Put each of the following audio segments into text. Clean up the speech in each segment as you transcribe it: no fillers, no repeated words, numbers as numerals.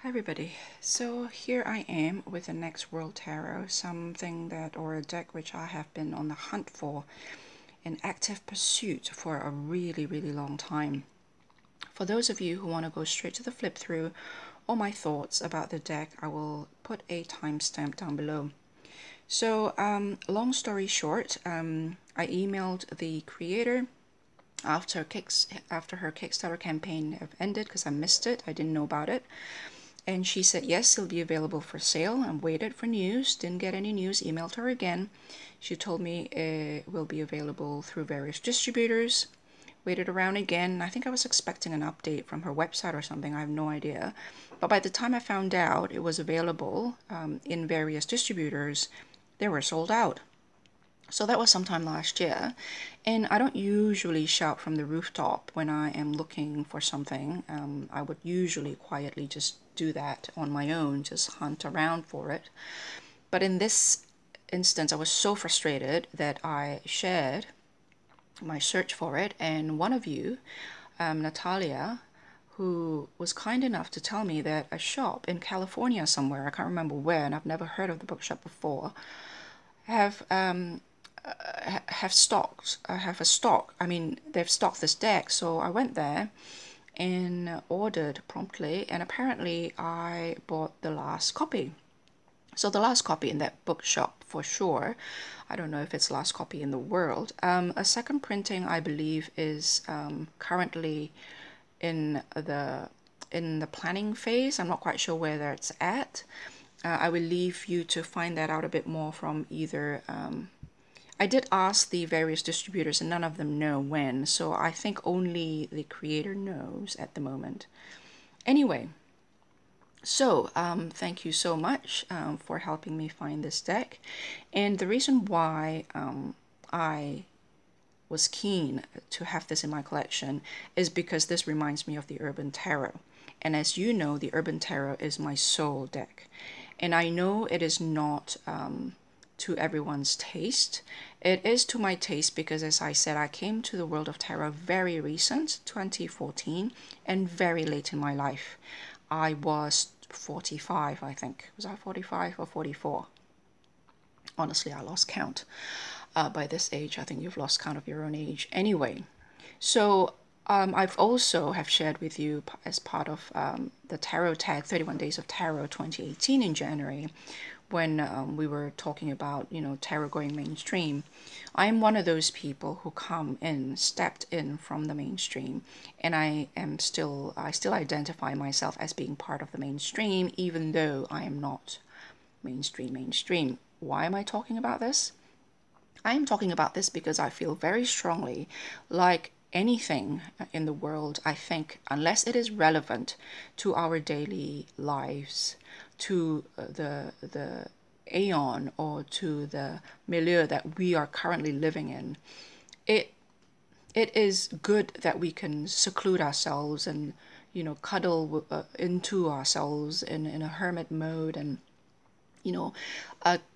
Hi everybody, so here I am with the Next World Tarot, something that, or a deck which I have been on the hunt for, in active pursuit for a really long time. For those of you who want to go straight to the flip through or my thoughts about the deck, I will put a timestamp down below. So long story short, I emailed the creator after her Kickstarter campaign have ended because I missed it, I didn't know about it. And she said, yes, it'll be available for sale. I waited for news, didn't get any news, emailed her again. She told me it will be available through various distributors. Waited around again. I think I was expecting an update from her website or something. I have no idea. But by the time I found out it was available in various distributors, they were sold out. So that was sometime last year, and I don't usually shout from the rooftop when I am looking for something. I would usually quietly just do that on my own, just hunt around for it. But in this instance, I was so frustrated that I shared my search for it, and one of you, Natalia, who was kind enough to tell me that a shop in California somewhere, I can't remember where, and I've never heard of the bookshop before, have stocked. I mean, they've stocked this deck. So I went there and ordered promptly, and apparently I bought the last copy. So the last copy in that bookshop for sure. I don't know if it's last copy in the world. A second printing, I believe, is currently in the planning phase. I'm not quite sure where that's at. I will leave you to find that out a bit more from either. I did ask the various distributors and none of them know when, so I think only the creator knows at the moment. Anyway, so thank you so much for helping me find this deck. And the reason why I was keen to have this in my collection is because this reminds me of the Urban Tarot. And as you know, the Urban Tarot is my soul deck. And I know it is not to everyone's taste. It is to my taste because, as I said, I came to the world of tarot very recent, 2014, and very late in my life. I was 45, I think. Was I 45 or 44? Honestly, I lost count. By this age, I think you've lost count of your own age. Anyway, so I've also have shared with you as part of the Tarot Tag 31 Days of Tarot 2018 in January, when we were talking about, tarot going mainstream. I am one of those people who stepped in from the mainstream, and I still identify myself as being part of the mainstream, even though I am not mainstream. Why am I talking about this? I am talking about this because I feel very strongly, like anything in the world, I think, unless it is relevant to our daily lives, to the aeon or to the milieu that we are currently living in, it is good that we can seclude ourselves and cuddle into ourselves in a hermit mode, and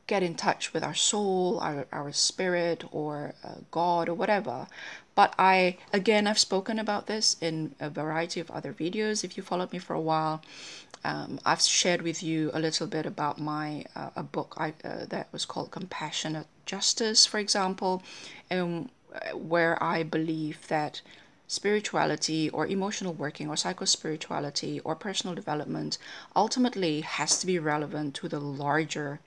get in touch with our soul, our spirit, or God, or whatever. But I've spoken about this in a variety of other videos. If you followed me for a while, I've shared with you a little bit about a book that was called Compassionate Justice, for example, and where I believe that spirituality or emotional working or psychospirituality or personal development ultimately has to be relevant to the larger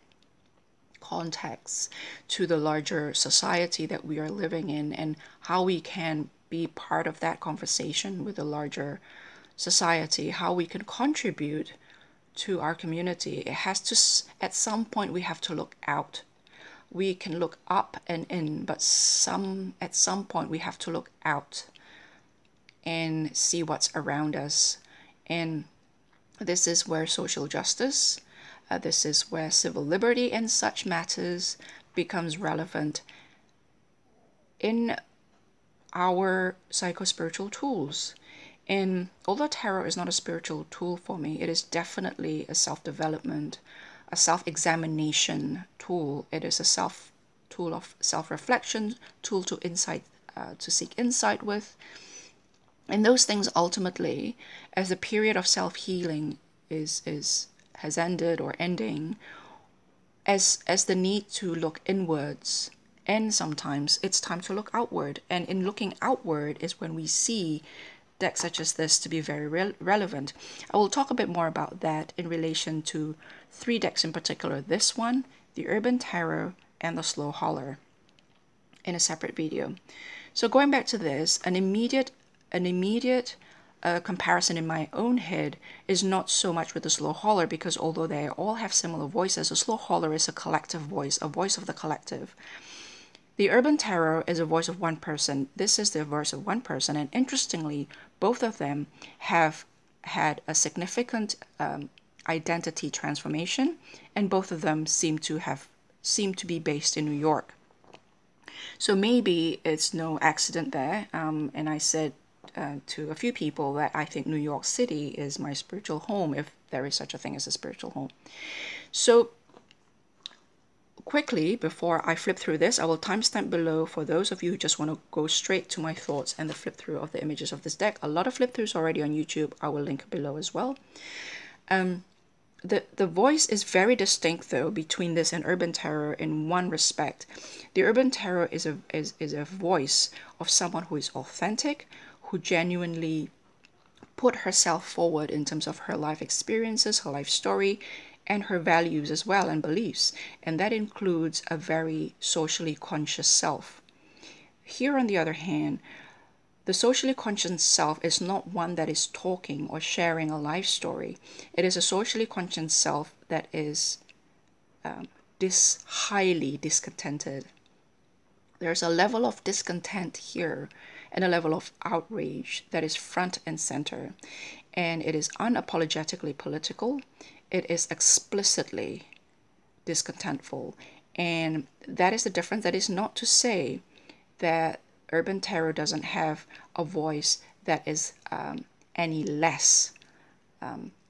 context, to the larger society that we are living in, and how we can be part of that conversation with the larger society, how we can contribute to our community. It has to, at some point, we have to look out. We can look up and in, but at some point we have to look out and see what's around us. And this is where social justice, this is where civil liberty and such matters becomes relevant in our psychospiritual tools. And although tarot is not a spiritual tool for me, it is definitely a self-development, a self-examination tool. It is a tool of self-reflection, tool to seek insight with. And those things ultimately, as a period of self-healing has ended or ending, as the need to look inwards, and sometimes it's time to look outward. And in looking outward is when we see decks such as this to be very relevant. I will talk a bit more about that in relation to 3 decks in particular, this one, the Urban Tarot, and the Slow Holler, in a separate video. So going back to this, an immediate comparison in my own head is not so much with the Slow Holler, because although they all have similar voices, the Slow Holler is a collective voice, a voice of the collective. The Urban Tarot is a voice of one person. This is the voice of one person, and interestingly, both of them have had a significant identity transformation, and both of them seem to be based in New York. So maybe it's no accident there. And I said to a few people that I think New York City is my spiritual home, if there is such a thing as a spiritual home. So quickly, before I flip through this, I will timestamp below for those of you who just want to go straight to my thoughts and the flip through of the images of this deck. A lot of flip throughs already on YouTube. I will link below as well. The voice is very distinct though between this and Urban Tarot in one respect. The Urban Tarot is a voice of someone who is authentic, who genuinely put herself forward in terms of her life experiences, her life story, and her values as well, and beliefs. And that includes a very socially conscious self. Here, on the other hand, the socially conscious self is not one that is talking or sharing a life story. It is a socially conscious self that is highly discontented. There's a level of discontent here and a level of outrage that is front and center. And it is unapologetically political. It is explicitly discontentful. And that is the difference. That is not to say that Urban Tarot doesn't have a voice that is any less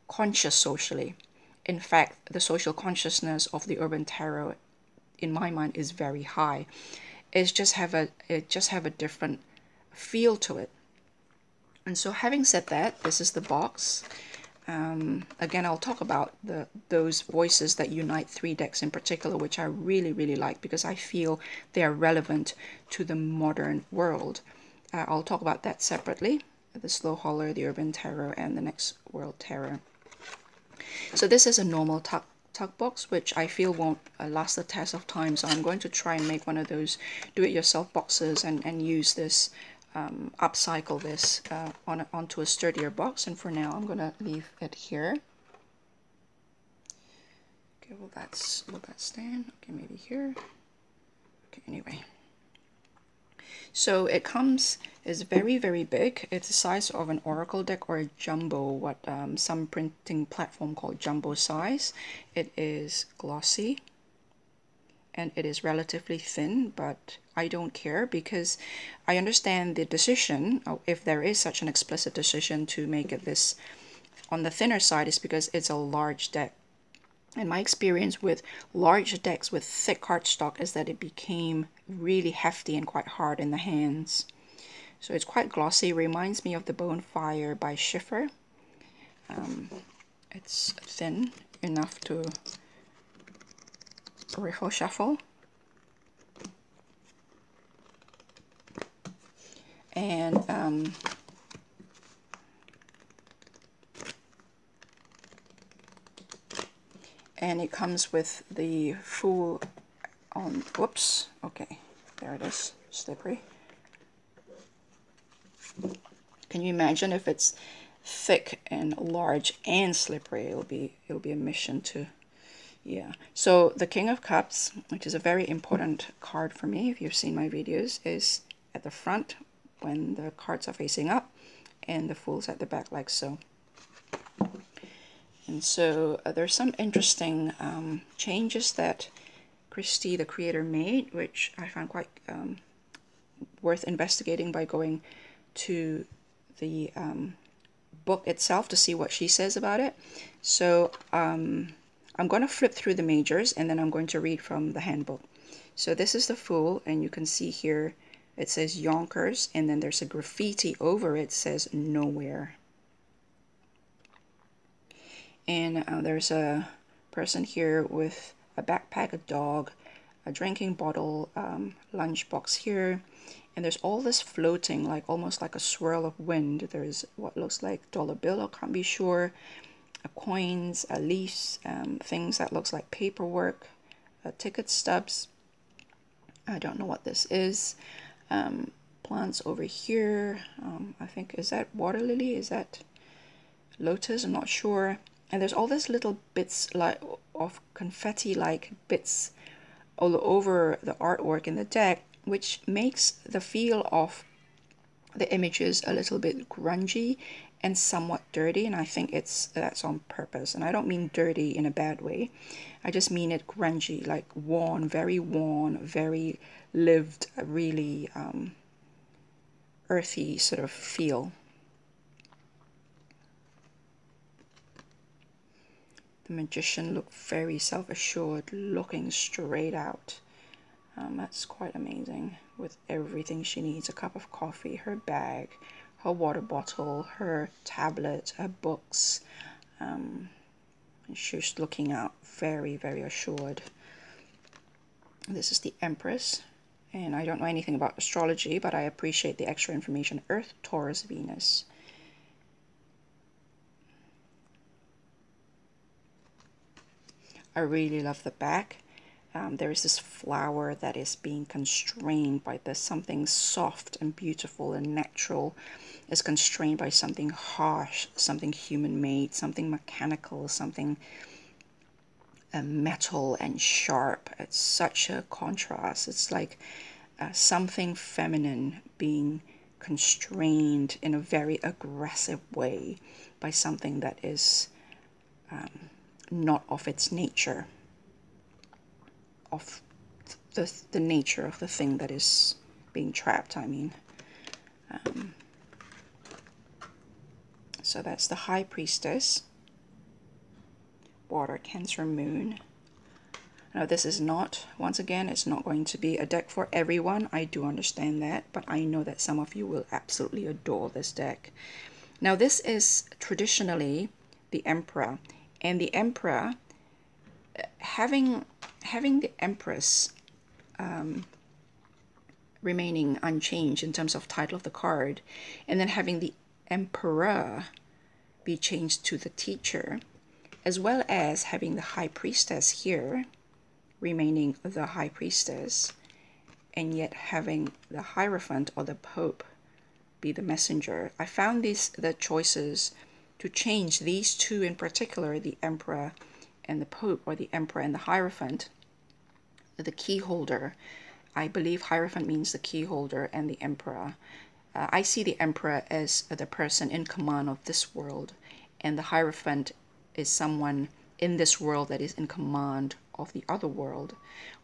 conscious socially. In fact, the social consciousness of the Urban Tarot, in my mind, is very high. It just have a different feel to it. And so, having said that, this is the box. Again, I'll talk about those voices that unite 3 decks in particular, which I really, really like because I feel they are relevant to the modern world. I'll talk about that separately, the Slow Holler, the Urban Tarot, and the Next World Tarot. So this is a normal tuck box, which I feel won't last the test of time. So I'm going to try and make one of those do-it-yourself boxes and use this, upcycle this onto a sturdier box. And for now, I'm going to leave it here. Okay, will that stand? Okay, maybe here. Okay, anyway. So it is very, very big. It's the size of an oracle deck or a jumbo, what some printing platform called jumbo size. It is glossy and it is relatively thin, but I don't care because I understand the decision, if there is such an explicit decision to make it this on the thinner side, is because it's a large deck. And my experience with large decks with thick cardstock is that it became really hefty and quite hard in the hands. So it's quite glossy. Reminds me of the Bonfire by Schiffer. It's thin enough to riffle shuffle. And it comes with the full on, whoops, okay, there it is, slippery. Can you imagine if it's thick and large and slippery? It'll be a mission to, yeah. So the King of Cups, which is a very important card for me, if you've seen my videos, is at the front when the cards are facing up, and the Fool's at the back like so. And so there's some interesting changes that Christie, the creator, made, which I found quite worth investigating by going to the book itself to see what she says about it. So I'm going to flip through the majors and then I'm going to read from the handbook. So this is the Fool, and you can see here it says Yonkers, and then there's a graffiti over it says nowhere. And there's a person here with a backpack, a dog, a drinking bottle, lunchbox here. And there's all this floating, like almost like a swirl of wind. There's what looks like dollar bill, I can't be sure, coins, leaves, things that looks like paperwork, ticket stubs. I don't know what this is. Plants over here. I think, is that water lily? Is that lotus? I'm not sure. And there's all these little bits like of confetti like bits all over the artwork in the deck, which makes the feel of the images a little bit grungy and somewhat dirty, and I think that's on purpose. And I don't mean dirty in a bad way. I just mean it grungy, like worn, very lived, really earthy sort of feel. The magician looked very self-assured, looking straight out. That's quite amazing, with everything she needs: a cup of coffee, her bag, her water bottle, her tablet, her books. And she's looking out very assured. This is the Empress, and I don't know anything about astrology, but I appreciate the extra information. Earth, Taurus, Venus. I really love the back. There is this flower that is being constrained by this something soft and beautiful and natural is constrained by something harsh, something human-made, something mechanical, something metal and sharp. It's such a contrast. It's like something feminine being constrained in a very aggressive way by something that is not of its nature, of the nature of the thing that is being trapped, I mean. So that's the High Priestess. Water, Cancer, Moon. Now this is not, once again, it's not going to be a deck for everyone. I do understand that, but I know that some of you will absolutely adore this deck. Now this is traditionally the Emperor, and the Emperor, having the Empress remaining unchanged in terms of title of the card, and then having the Emperor be changed to the teacher, as well as having the High Priestess here remaining the High Priestess, and yet having the Hierophant or the Pope be the messenger. I found the choices to change these two in particular, the Emperor and the Pope, or the Emperor and the Hierophant, the key holder. I believe Hierophant means the key holder, and the Emperor. I see the Emperor as the person in command of this world, and the Hierophant is someone in this world that is in command of the other world,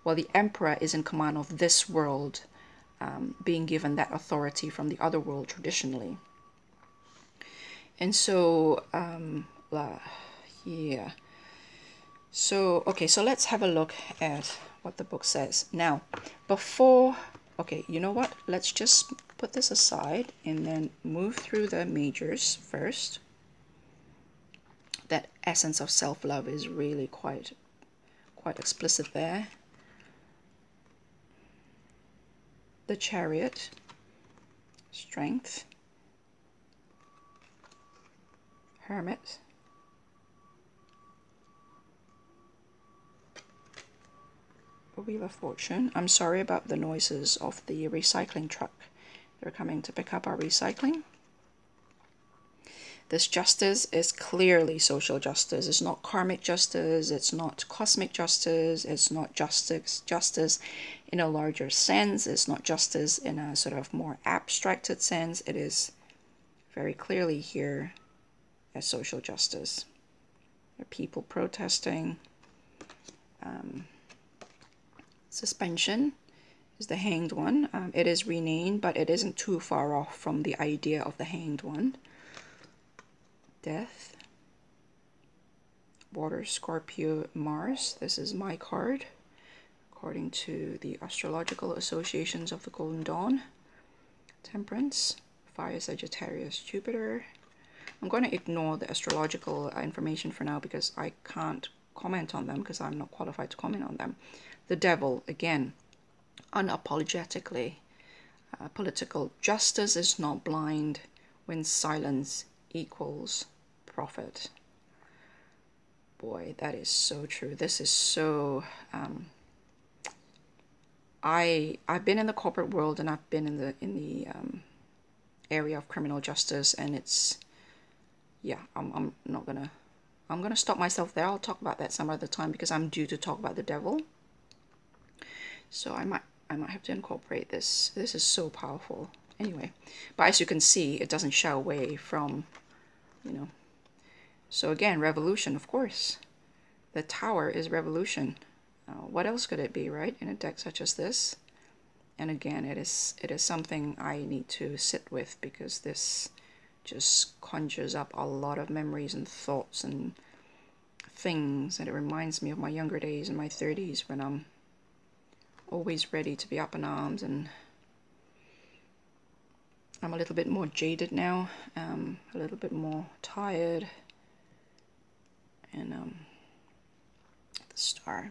while the Emperor is in command of this world, being given that authority from the other world traditionally. And so, yeah. So, okay, so let's have a look at what the book says. Now, before, okay, you know what? Let's just put this aside and then move through the majors first. That essence of self-love is really quite explicit there. The Chariot, Strength, Hermit, a Wheel of Fortune. I'm sorry about the noises of the recycling truck. They're coming to pick up our recycling. This justice is clearly social justice. It's not karmic justice. It's not cosmic justice. It's not justice in a larger sense. It's not justice in a sort of more abstracted sense. It is very clearly here as social justice. There are people protesting. Suspension is the Hanged One. It is renamed, but it isn't too far off from the idea of the Hanged One. Death, Water, Scorpio, Mars. This is my card, according to the astrological associations of the Golden Dawn. Temperance, Fire, Sagittarius, Jupiter. I'm going to ignore the astrological information for now because I can't comment on them because I'm not qualified to comment on them. The devil, again, unapologetically political. Justice is not blind when silence equals profit. Boy, that is so true. This is so I've been in the corporate world, and I've been in the area of criminal justice, and it's, yeah, I'm gonna stop myself there. I'll talk about that some other time because I'm due to talk about the devil. So I might have to incorporate this. This is so powerful. Anyway, but as you can see, it doesn't shy away from, you know. So again, revolution, of course. The tower is revolution. What else could it be, right? In a deck such as this. And again, it is something I need to sit with because this just conjures up a lot of memories and thoughts and things, and it reminds me of my younger days in my 30s when I'm always ready to be up in arms, and I'm a little bit more jaded now, a little bit more tired, and the star.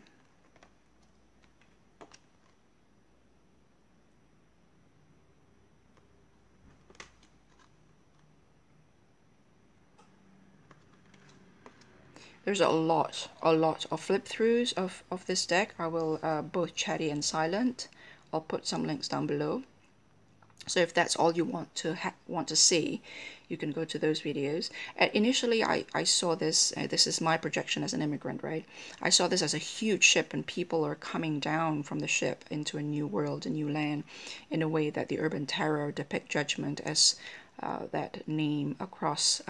There's a lot of flip throughs of this deck. I will both chatty and silent. I'll put some links down below. So if that's all you want to see, you can go to those videos. Initially, I saw this. This is my projection as an immigrant, right? I saw this as a huge ship, and people are coming down from the ship into a new world, a new land, in a way that the urban terror depict judgment as that name across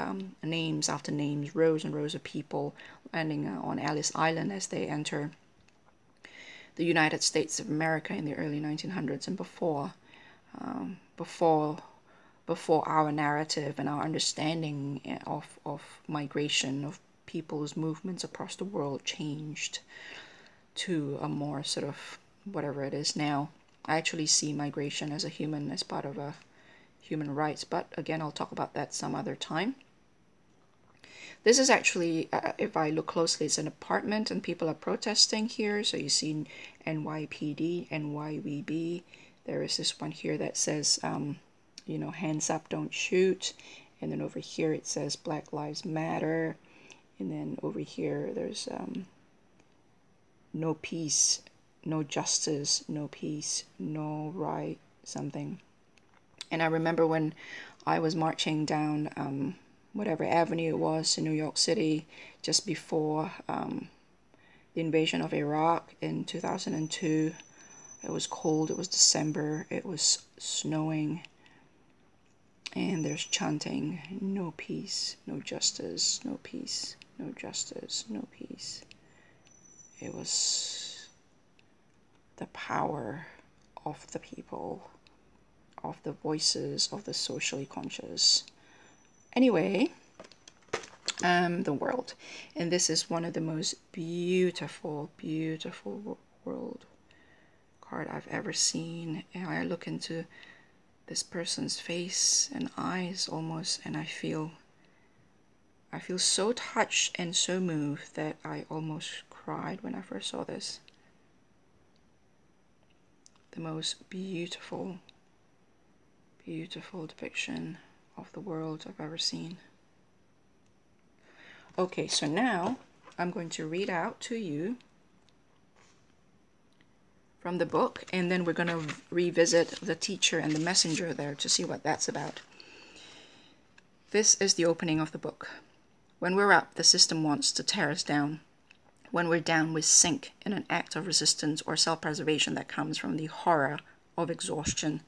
names after names, rows and rows of people landing on Ellis Island as they enter the United States of America in the early 1900s and before our narrative and our understanding of migration, of people's movements across the world changed to a more sort of whatever it is now. I actually see migration as part of a human rights, but again, I'll talk about that some other time. This is actually, if I look closely, it's an apartment and people are protesting here. So you see NYPD, NYVB. There is this one here that says, you know, hands up, don't shoot. And then over here it says Black Lives Matter. And then over here there's no peace, no justice, no peace, no right, something. And I remember when I was marching down whatever avenue it was in New York City just before the invasion of Iraq in 2002. It was cold, it was December, it was snowing, and there's chanting, no peace, no justice, no peace, no justice, no peace. It was the power of the people, of the voices of the socially conscious. Anyway, the world. And this is one of the most beautiful, beautiful world card I've ever seen. And I look into this person's face and eyes almost, and I feel so touched and so moved that I almost cried when I first saw this. The most beautiful, beautiful depiction of the world I've ever seen. Okay, so now I'm going to read out to you from the book, and then we're going to revisit the teacher and the messenger there to see what that's about. This is the opening of the book. When we're up, the system wants to tear us down. When we're down, we sink in an act of resistance or self-preservation that comes from the horror of exhaustion.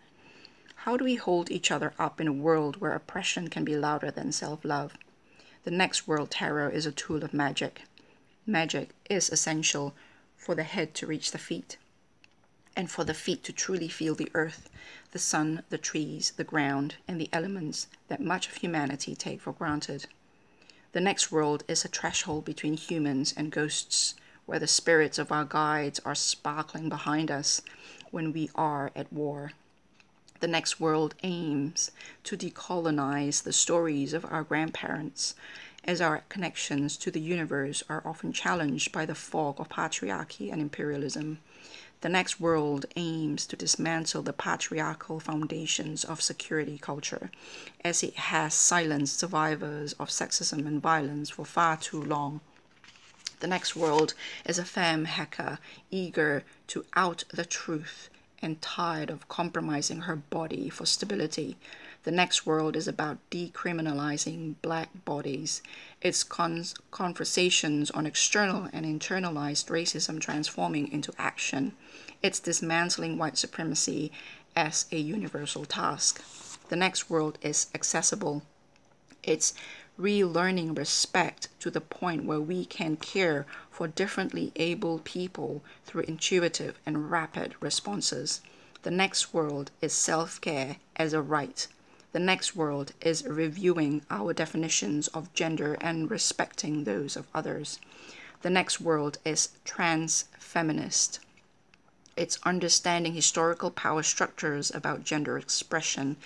How do we hold each other up in a world where oppression can be louder than self-love? The next world terror is a tool of magic. Magic is essential for the head to reach the feet, and for the feet to truly feel the earth, the sun, the trees, the ground, and the elements that much of humanity take for granted. The next world is a threshold between humans and ghosts, where the spirits of our guides are sparkling behind us when we are at war. The next world aims to decolonize the stories of our grandparents, as our connections to the universe are often challenged by the fog of patriarchy and imperialism. The next world aims to dismantle the patriarchal foundations of security culture, as it has silenced survivors of sexism and violence for far too long. The next world is a femme hacker eager to out the truth and tired of compromising her body for stability. The next world is about decriminalizing black bodies, its conversations on external and internalized racism transforming into action, its dismantling white supremacy as a universal task. The next world is accessible. It's relearning respect to the point where we can care for differently abled people through intuitive and rapid responses. The next world is self-care as a right. The next world is reviewing our definitions of gender and respecting those of others. The next world is trans-feminist. It's understanding historical power structures about gender expression.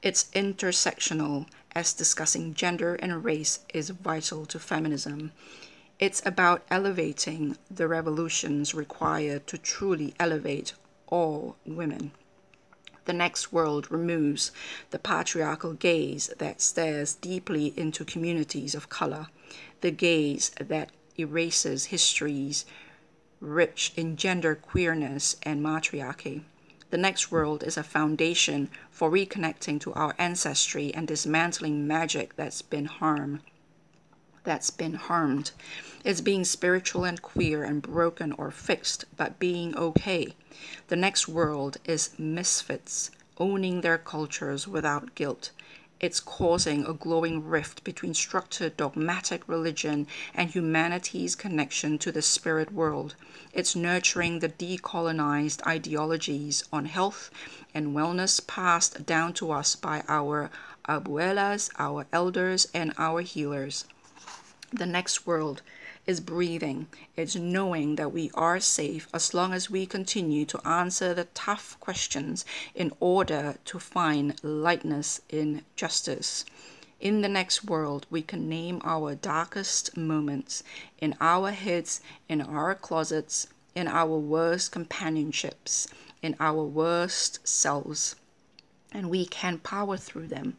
It's intersectional, as discussing gender and race is vital to feminism. It's about elevating the revolutions required to truly elevate all women. The next world removes the patriarchal gaze that stares deeply into communities of color, the gaze that erases histories rich in gender queerness and matriarchy. The next world is a foundation for reconnecting to our ancestry and dismantling magic that's been harmed. It's being spiritual and queer and broken or fixed, but being okay. The next world is misfits, owning their cultures without guilt. It's causing a glowing rift between structured dogmatic religion and humanity's connection to the spirit world. It's nurturing the decolonized ideologies on health and wellness passed down to us by our abuelas, our elders, and our healers. The next world is breathing. It's knowing that we are safe as long as we continue to answer the tough questions in order to find lightness in justice. In the next world, we can name our darkest moments in our heads, in our closets, in our worst companionships, in our worst selves. And we can power through them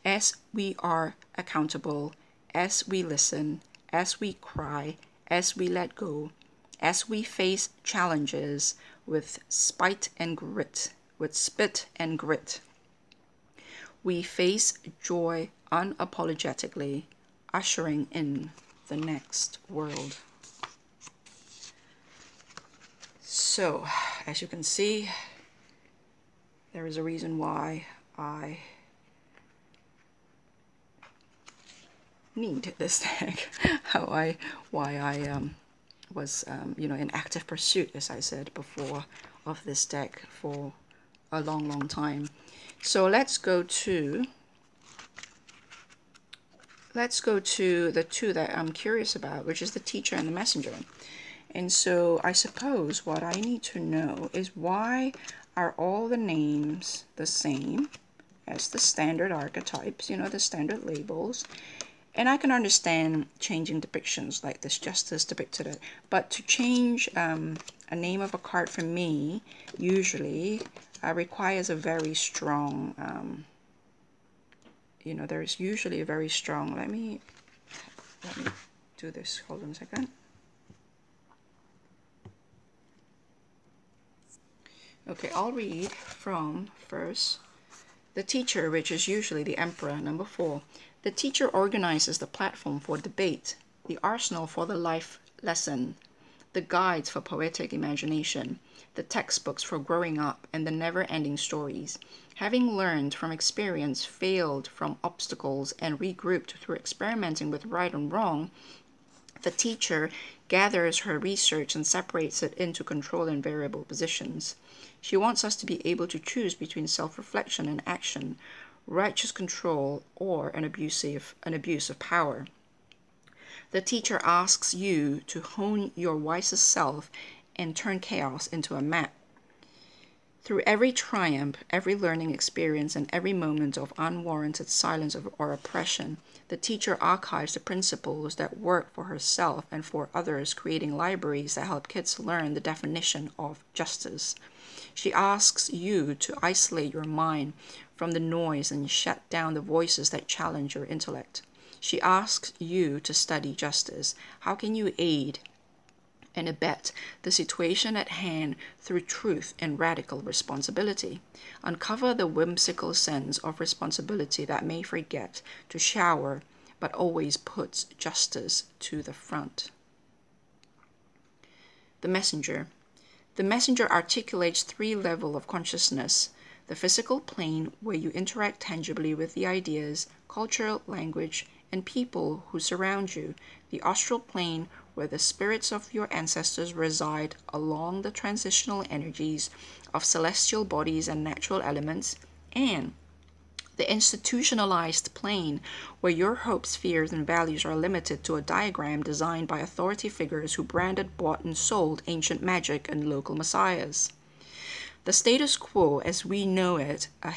as we are accountable, as we listen, as we cry, as we let go, as we face challenges with spite and grit, with spit and grit. We face joy unapologetically, ushering in the next world. So, as you can see, there is a reason why I need this deck, why I was in active pursuit, as I said before, of this deck for a long time. So let's go to the two that I'm curious about, which is the teacher and the messenger. And so I suppose what I need to know is, why are all the names the same as the standard archetypes, the standard labels? And I can understand changing depictions like this, justice depicted it. But to change a name of a card for me usually requires a very strong, there's usually a very strong, let me do this, hold on a second. Okay, I'll read from first the teacher, which is usually the emperor, number 4. The teacher organizes the platform for debate, the arsenal for the life lesson, the guides for poetic imagination, the textbooks for growing up, and the never-ending stories. Having learned from experience, failed from obstacles, and regrouped through experimenting with right and wrong, the teacher gathers her research and separates it into control and variable positions. She wants us to be able to choose between self-reflection and action, righteous control, or an abuse of power. The teacher asks you to hone your wisest self and turn chaos into a map. Through every triumph, every learning experience, and every moment of unwarranted silence or oppression, the teacher archives the principles that work for herself and for others, creating libraries that help kids learn the definition of justice. She asks you to isolate your mind from the noise and shut down the voices that challenge your intellect. She asks you to study justice. How can you aid and abet the situation at hand through truth and radical responsibility? Uncover the whimsical sense of responsibility that may forget to shower but always puts justice to the front. The messenger. The messenger articulates 3 levels of consciousness: the physical plane, where you interact tangibly with the ideas, culture, language, and people who surround you; the astral plane, where the spirits of your ancestors reside along the transitional energies of celestial bodies and natural elements; and the institutionalized plane, where your hopes, fears, and values are limited to a diagram designed by authority figures who branded, bought, and sold ancient magic and local messiahs. The status quo as we know it, the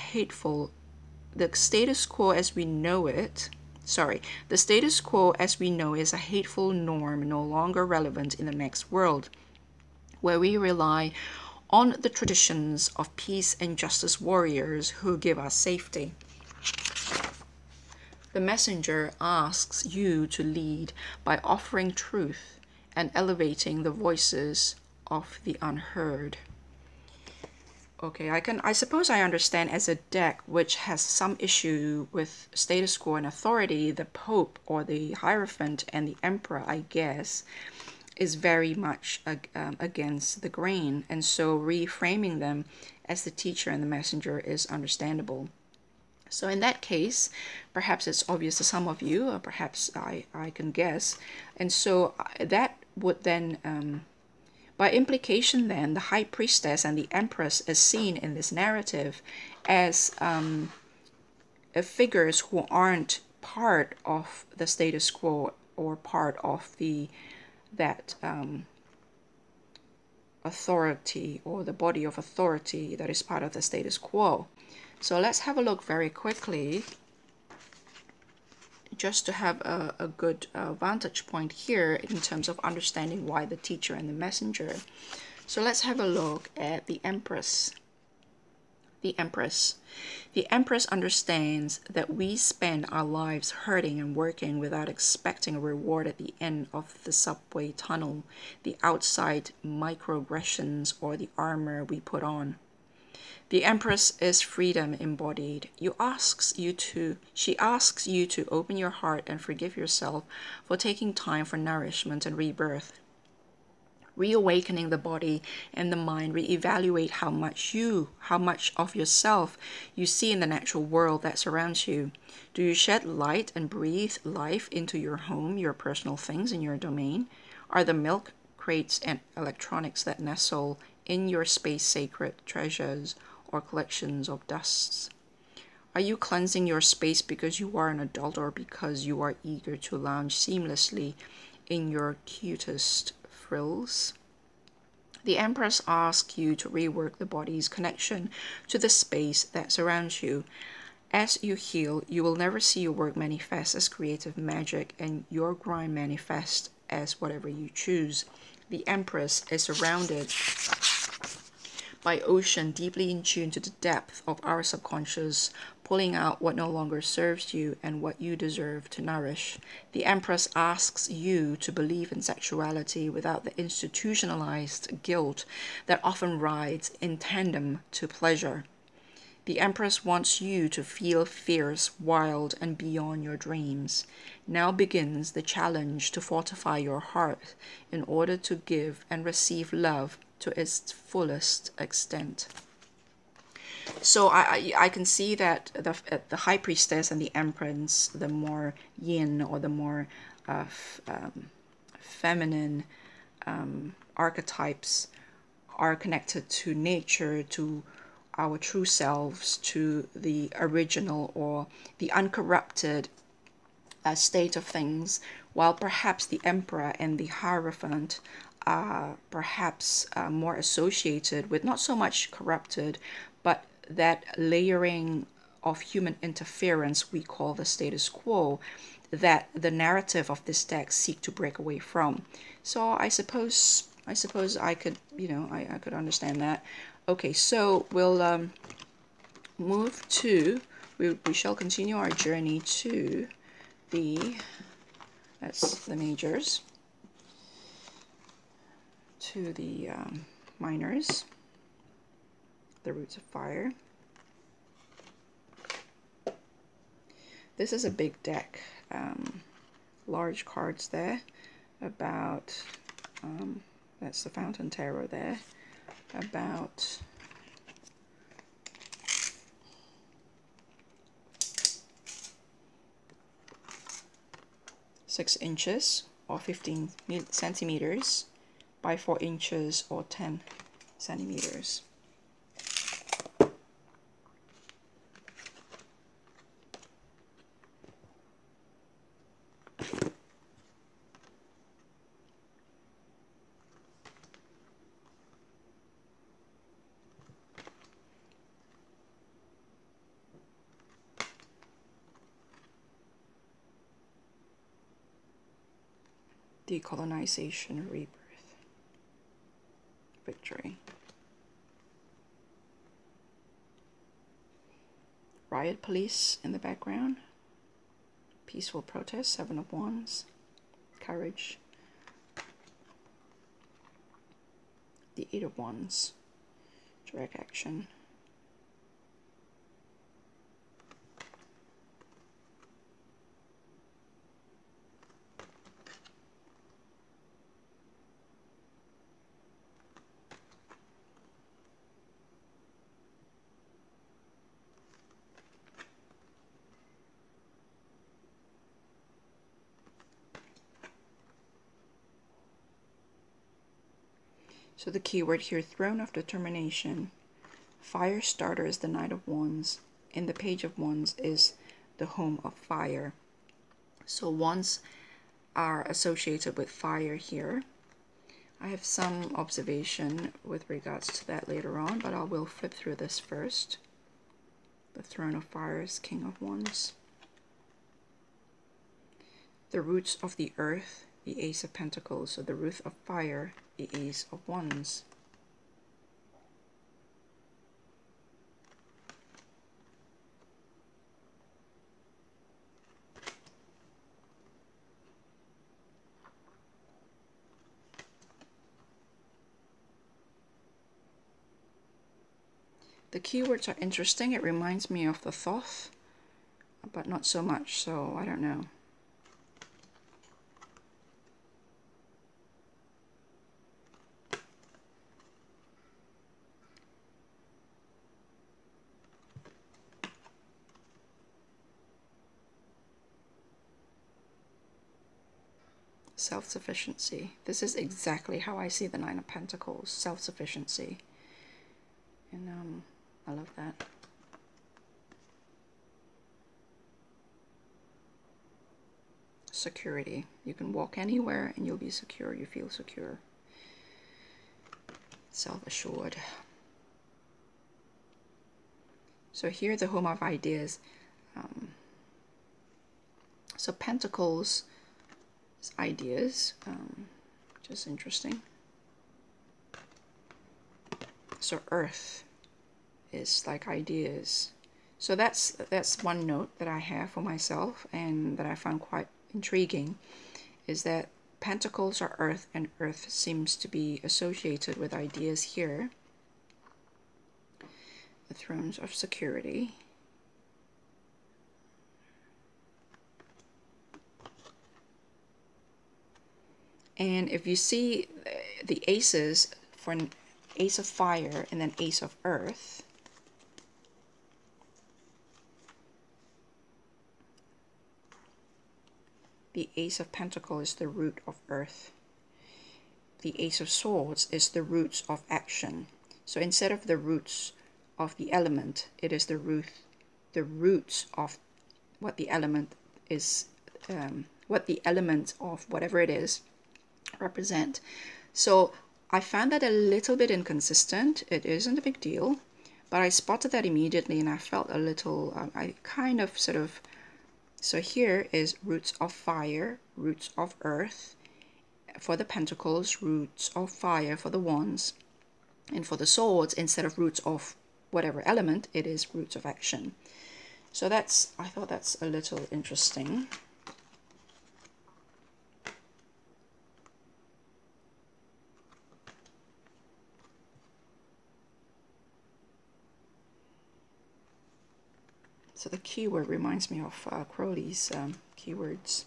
status quo as we know is a hateful norm no longer relevant in the next world, where we rely on the traditions of peace and justice warriors who give us safety. The messenger asks you to lead by offering truth and elevating the voices of the unheard. Okay, I suppose I understand as a deck which has some issue with status quo and authority, the Pope or the Hierophant and the Emperor, I guess, is very much against the grain, and so reframing them as the teacher and the messenger is understandable. So in that case, perhaps it's obvious to some of you, or perhaps I can guess, and so that would then, by implication then, the High Priestess and the Empress is seen in this narrative as figures who aren't part of the status quo or part of that authority or the body of authority that is part of the status quo. So let's have a look very quickly, just to have a good vantage point here in terms of understanding why the teacher and the messenger. So let's have a look at the Empress. The Empress. The Empress understands that we spend our lives hurting and working without expecting a reward at the end of the subway tunnel, the outside microaggressions, or the armor we put on. The Empress is freedom embodied. She asks you to open your heart and forgive yourself for taking time for nourishment and rebirth. Reawakening the body and the mind, reevaluate how much of yourself you see in the natural world that surrounds you. Do you shed light and breathe life into your home, your personal things in your domain? Are the milk crates and electronics that nestle in your space sacred treasures or collections of dusts? Are you cleansing your space because you are an adult or because you are eager to lounge seamlessly in your cutest frills? The Empress asks you to rework the body's connection to the space that surrounds you. As you heal, you will never see your work manifest as creative magic and your grind manifest as whatever you choose. The Empress is surrounded by ocean, deeply in tune to the depth of our subconscious, pulling out what no longer serves you and what you deserve to nourish. The Empress asks you to believe in sexuality without the institutionalized guilt that often rides in tandem to pleasure. The Empress wants you to feel fierce, wild, and beyond your dreams. Now begins the challenge to fortify your heart in order to give and receive love to its fullest extent. So I can see that the High Priestess and the Empress, the more yin or the more feminine archetypes, are connected to nature, to our true selves, to the original or the uncorrupted state of things, while perhaps the emperor and the hierophant are perhaps more associated with not so much corrupted, but that layering of human interference we call the status quo, that the narrative of this text seek to break away from. So I suppose I could, I could understand that. Okay, so we'll move to, we shall continue our journey to that's the majors, to the minors, the roots of fire. This is a big deck, large cards there, about, that's the Fountain Tarot there, about 6 inches or 15 centimeters by 4 inches or 10 centimeters. Decolonization, rebirth, victory. Riot police in the background. Peaceful protest, 7 of Wands. Courage. The 8 of Wands. Direct action. So the keyword here, Throne of Determination. Fire starter is the Knight of Wands, and the Page of Wands is the home of fire. So wands are associated with fire here. I have some observation with regards to that later on, but I will flip through this first. The Throne of Fire is King of Wands. The roots of the earth, the Ace of Pentacles. So the root of fire, the Ace of Wands. The keywords are interesting. It reminds me of the Thoth, but not so much, so I don't know. Self-sufficiency. This is exactly how I see the Nine of Pentacles. Self-sufficiency. And I love that. Security. You can walk anywhere and you'll be secure. You feel secure. Self-assured. So here, the home of ideas. So Pentacles is ideas, which is interesting. So Earth is like ideas. So that's one note that I have for myself and that I found quite intriguing, is that Pentacles are Earth, and Earth seems to be associated with ideas here. The Thrones of Security. And if you see the aces for an Ace of Fire and then Ace of Earth, the Ace of Pentacles is the root of Earth. The Ace of Swords is the roots of action. So instead of the roots of the element, it is the roots of what the element is what the element of whatever it is represent. So I found that a little bit inconsistent. It isn't a big deal, but I spotted that immediately, and I felt a little, I kind of sort of, so here is roots of fire, roots of earth for the pentacles, roots of fire for the wands, and for the swords, instead of roots of whatever element, it is roots of action. So that's, I thought that's a little interesting. So the keyword reminds me of Crowley's keywords.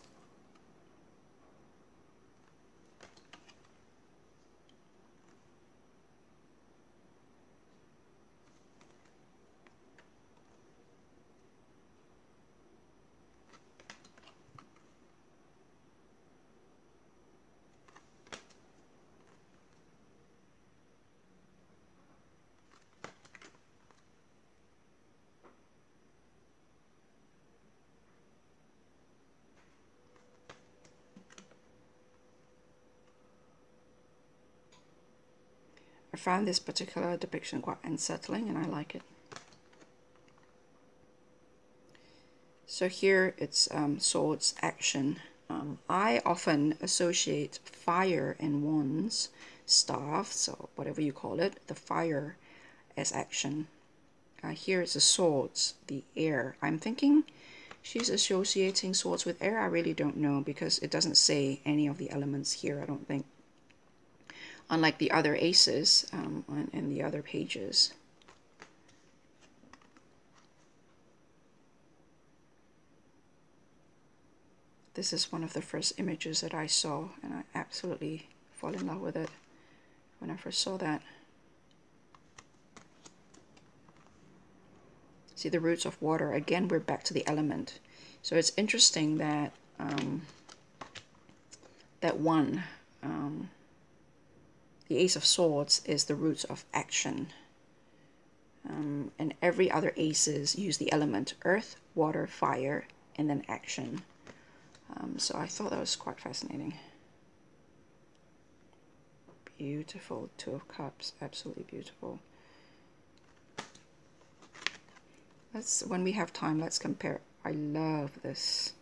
I found this particular depiction quite unsettling, and I like it. So here it's swords, action. I often associate fire and wands, staff, so whatever you call it, the fire as action. Here it's the swords, the air. I'm thinking she's associating swords with air. I really don't know, because it doesn't say any of the elements here, I don't think. Unlike the other aces in the other pages. This is one of the first images that I saw, and I absolutely fall in love with it when I first saw that. See the roots of water. Again, we're back to the element. So it's interesting that the Ace of Swords is the roots of action. And every other aces use the element earth, water, fire, and then action. So I thought that was quite fascinating. Beautiful Two of Cups, absolutely beautiful. When we have time, let's compare. I love this.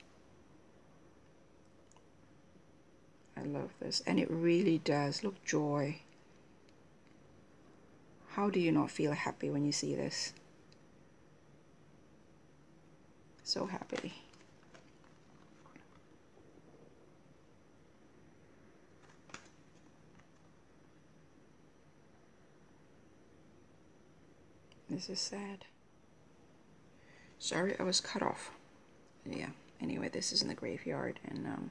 I love this, and it really does look joy. How do you not feel happy when you see this? So happy. This is sad. Sorry, I was cut off. Yeah, anyway, this is in the graveyard, and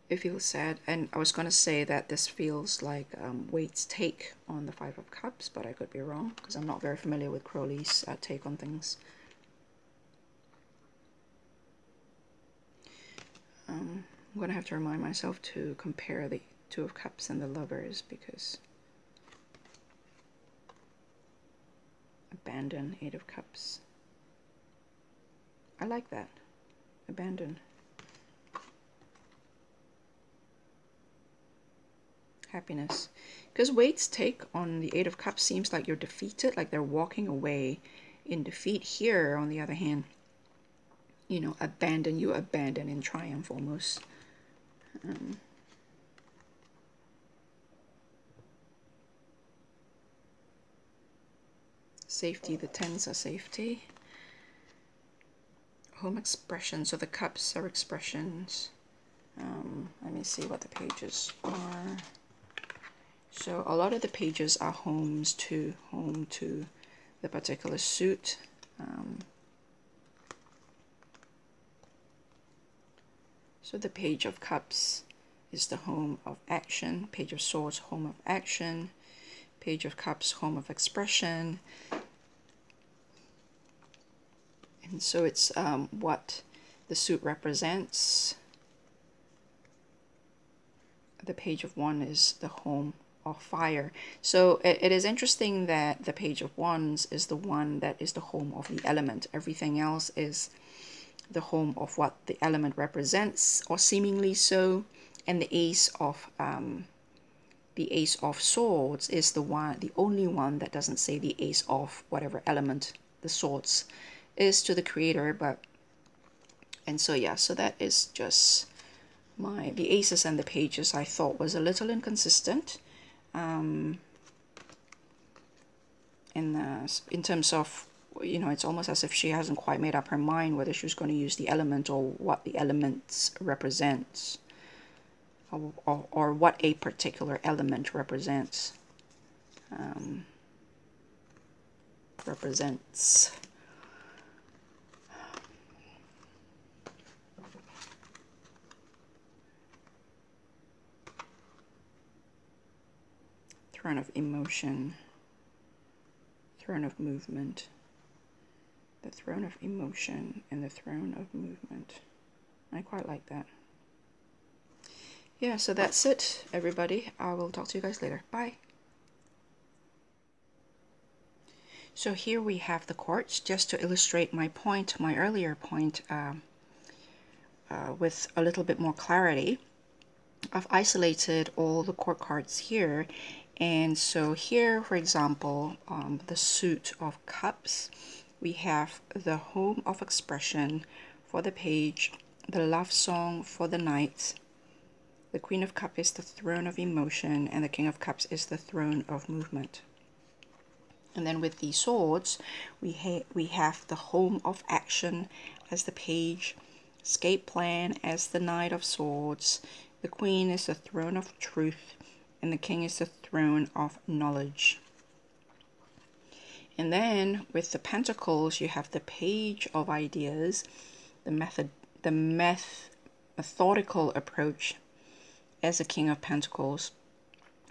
it feels sad. And I was going to say that this feels like Waite's take on the Five of Cups, but I could be wrong, because I'm not very familiar with Crowley's take on things. I'm going to have to remind myself to compare the Two of Cups and the Lovers, because abandon, Eight of Cups. I like that. Abandon. Happiness. Because Waite's take on the Eight of Cups seems like you're defeated, like they're walking away in defeat. Here, on the other hand, you know, abandon, you abandon in triumph almost. Safety, the tens are safety. Home expression, so the cups are expressions. Let me see what the pages are. So a lot of the pages are homes to, home to the particular suit. So the Page of Cups is the home of action. Page of Swords, home of action. Page of Cups, home of expression. And so it's what the suit represents. The Page of Wands is the home of fire. So it is interesting that the Page of Wands is the one that is the home of the element. Everything else is the home of what the element represents, or seemingly so. And the Ace of Swords is the only one that doesn't say the Ace of whatever element the Swords is to the creator. And so yeah, so that is just the aces and the pages. I thought was a little inconsistent in terms of, it's almost as if she hasn't quite made up her mind whether she was going to use the element or what the elements represents, or what a particular element represents. Throne of emotion, throne of movement, the throne of emotion, and the throne of movement. I quite like that. Yeah, so that's it, everybody. I will talk to you guys later. Bye. So here we have the cards, just to illustrate my point, my earlier point, with a little bit more clarity. I've isolated all the court cards here. And so here, for example, the Suit of Cups, we have the Home of Expression for the page, the Love Song for the Knight, the Queen of Cups is the Throne of Emotion, and the King of Cups is the Throne of Movement. And then with the Swords, we have the Home of Action as the page, Escape Plan as the Knight of Swords, the Queen is the Throne of Truth, and the King is the Throne of Knowledge. And then with the Pentacles, you have the Page of Ideas, the methodical approach as the King of Pentacles,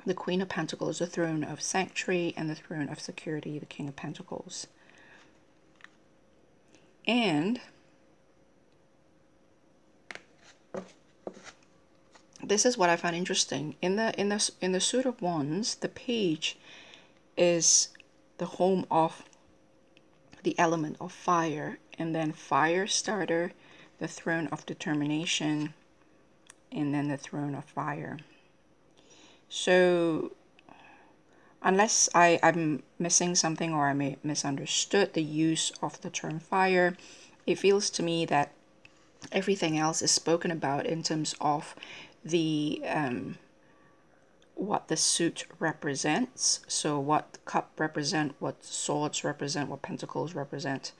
the Queen of Pentacles, the Throne of Sanctuary, and the Throne of Security, the King of Pentacles. And this is what I find interesting. In the Suit of Wands, the Page is the home of the element of fire, and then Fire Starter, the Throne of Determination, and then the Throne of Fire. So unless I'm missing something, or I may have misunderstood the use of the term fire, it feels to me that everything else is spoken about in terms of the what the suit represents. So what cup represent, what swords represent, what pentacles represent.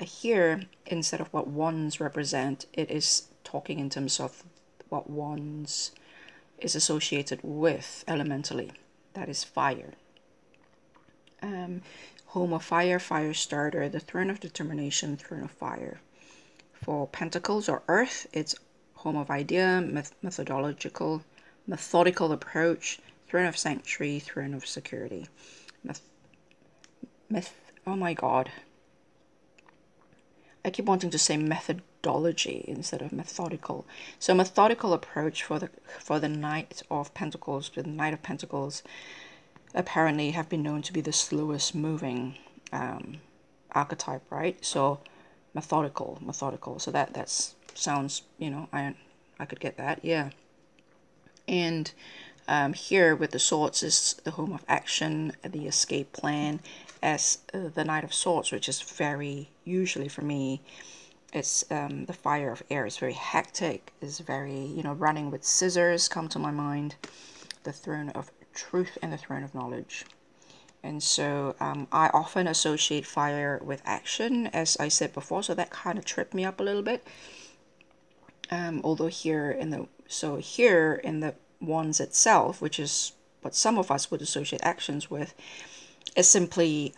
Here, instead of what wands represent, it is talking in terms of what wands is associated with elementally, that is fire. Home of Fire, Fire Starter, the Throne of Determination, Throne of Fire. For Pentacles or Earth, it's Home of Idea, methodical approach, Throne of Sanctuary, Throne of Security. Oh my god, I keep wanting to say methodology instead of methodical. So methodical approach for the Knight of Pentacles. The Knight of Pentacles apparently have been known to be the slowest moving archetype, right? So methodical. So that sounds, I could get that, yeah. And here with the Swords is the Home of Action, the Escape Plan, as the Knight of Swords, which is very, usually for me, it's the Fire of Air. It's very hectic, is very, running with scissors come to my mind. The Throne of Truth and the Throne of Knowledge. And so I often associate fire with action, as I said before, so that kind of tripped me up a little bit. Although here in the wands itself, which is what some of us would associate actions with, is simply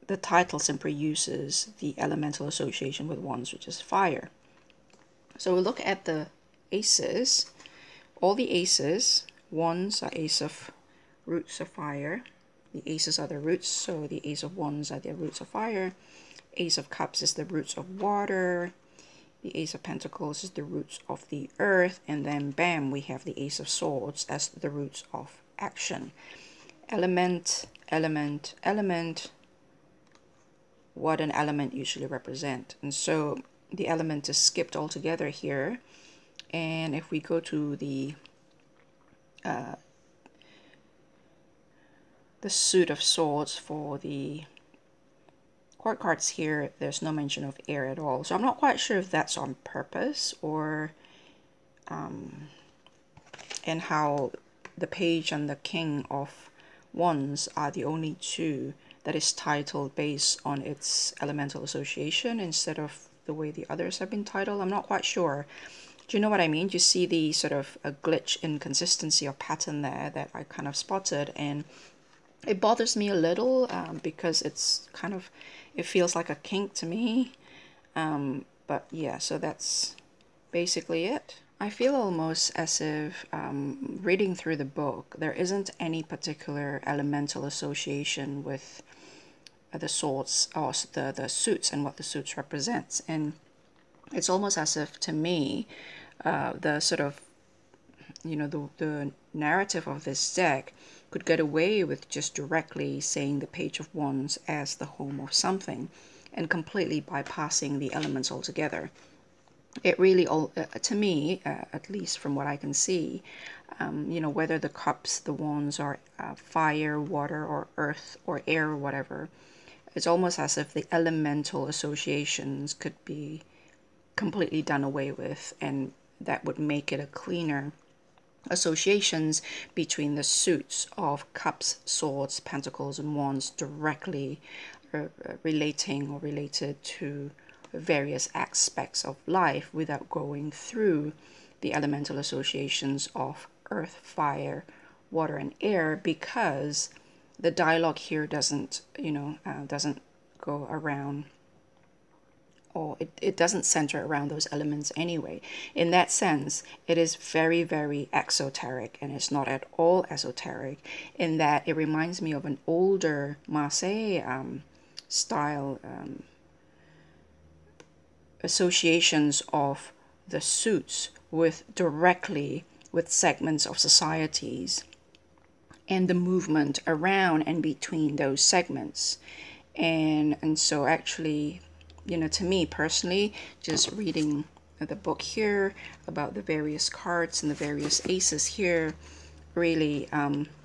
the title simply uses the elemental association with wands, which is fire. So we'll look at the aces. All the aces, wands are ace of roots of fire. The aces are the roots, so the ace of wands are the roots of fire. Ace of cups is the roots of water. The Ace of Pentacles is the roots of the earth, and then bam, we have the Ace of Swords as the roots of action. Element, what an element usually represents. And so the element is skipped altogether here. And if we go to the suit of swords for the court cards here, there's no mention of air at all. So I'm not quite sure if that's on purpose, or and how the page and the king of wands are the only two that is titled based on its elemental association instead of the way the others have been titled. I'm not quite sure. Do you know what I mean? Do you see the sort of a glitch, inconsistency or pattern there that I kind of spotted? And it bothers me a little because it's kind of, it feels like a kink to me. But yeah, so that's basically it. I feel almost as if reading through the book, there isn't any particular elemental association with the swords or the suits and what the suits represents. And it's almost as if, to me, the sort of, you know, the narrative of this deck could get away with just directly saying the Page of Wands as the home of something and completely bypassing the elements altogether. It really, to me, at least from what I can see, you know, whether the cups, the wands are fire, water, or earth, or air, or whatever, it's almost as if the elemental associations could be completely done away with, and that would make it a cleaner associations between the suits of cups, swords, pentacles, and wands directly relating or related to various aspects of life without going through the elemental associations of earth, fire, water, and air, because the dialogue here doesn't, you know, doesn't go around, or it doesn't center around those elements anyway. In that sense, it is very, very exoteric, and it's not at all esoteric, in that it reminds me of an older Marseille style associations of the suits with directly with segments of societies and the movement around and between those segments. And so actually, you know, to me personally, just reading the book here about the various cards and the various aces here, really,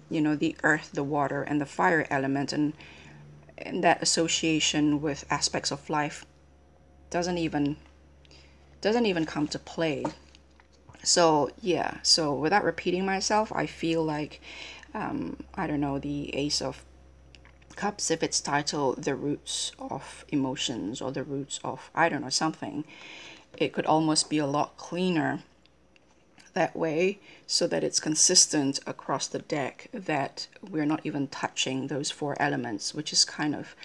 you know, the earth, the water, and the fire element, and that association with aspects of life doesn't even come to play. So yeah, so without repeating myself, I feel like I don't know, the Ace of Cups, if it's titled the roots of emotions or the roots of, I don't know, something, it could almost be a lot cleaner that way, so that it's consistent across the deck, that we're not even touching those four elements, which is kind of,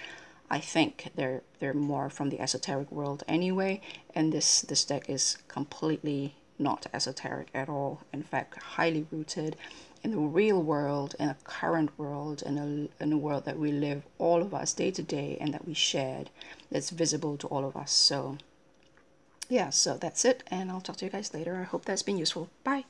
I think they're more from the esoteric world anyway, and this deck is completely not esoteric at all. In fact, highly rooted in the real world, in a current world, in a world that we live, all of us, day to day, and that we shared, that's visible to all of us. So yeah, so that's it, and I'll talk to you guys later. I hope that's been useful. Bye.